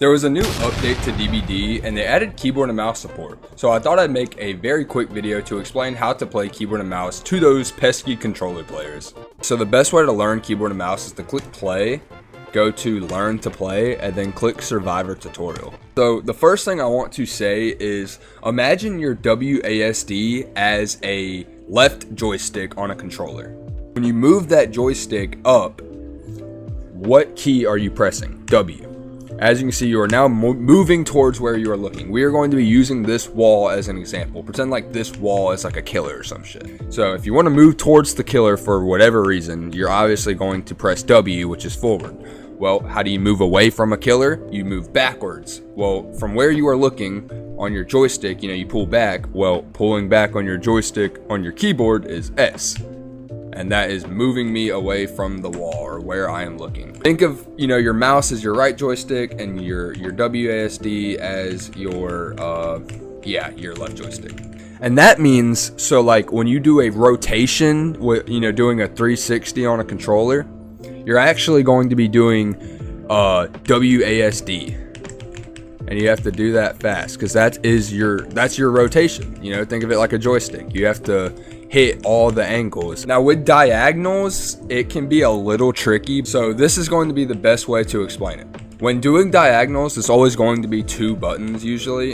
There was a new update to DBD and they added keyboard and mouse support. So I thought I'd make a very quick video to explain how to play keyboard and mouse to those pesky controller players. So the best way to learn keyboard and mouse is to click play, go to learn to play, and then click survivor tutorial. So the first thing I want to say is imagine your WASD as a left joystick on a controller. When you move that joystick up, what key are you pressing? W. As you can see, you are now moving towards where you are looking. We are going to be using this wall as an example. Pretend like this wall is like a killer or some shit. So if you want to move towards the killer for whatever reason, you're obviously going to press W, which is forward. Well, how do you move away from a killer? You move backwards. Well, from where you are looking on your joystick, you pull back. Well, pulling back on your joystick on your keyboard is S. And that is moving me away from the wall or where I am looking. Think of, your mouse as your right joystick and your WASD as your left joystick. And that means, so like when you do a rotation, doing a 360 on a controller, you're actually going to be doing WASD. And you have to do that fast because that's your rotation. Think of it like a joystick. You have to hit all the angles. Now with diagonals, it can be a little tricky. So this is going to be the best way to explain it. When doing diagonals, it's always going to be two buttons usually,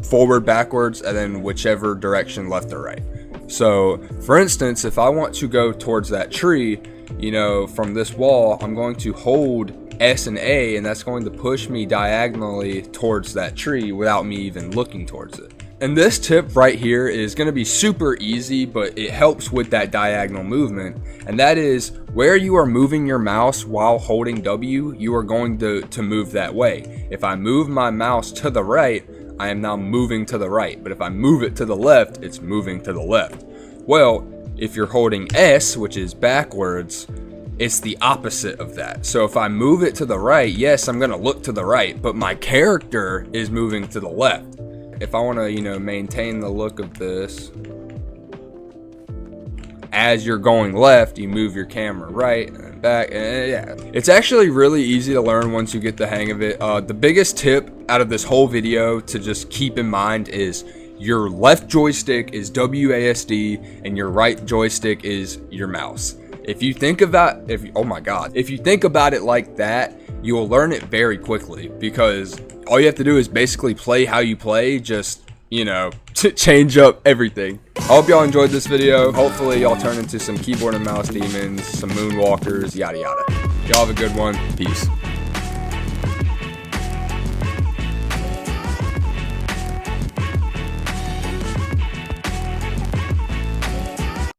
forward, backwards, and then whichever direction, left or right. So for instance, if I want to go towards that tree, from this wall, I'm going to hold S and A, and that's going to push me diagonally towards that tree without me even looking towards it. And this tip right here is going to be super easy, but it helps with that diagonal movement. And that is where you are moving your mouse while holding W, you are going to move that way. If I move my mouse to the right, I am now moving to the right. But if I move it to the left, it's moving to the left. Well, if you're holding S, which is backwards, it's the opposite of that. So if I move it to the right, yes, I'm going to look to the right, but my character is moving to the left. If I want to, maintain the look of this, as you're going left, you move your camera right and back. And yeah, it's actually really easy to learn once you get the hang of it. The biggest tip out of this whole video to just keep in mind is your left joystick is WASD and your right joystick is your mouse. If you think about if you think about it like that, you will learn it very quickly because all you have to do is basically play how you play, just to change up everything. I hope y'all enjoyed this video. Hopefully y'all turn into some keyboard and mouse demons, some moonwalkers, yada yada. Y'all have a good one. Peace.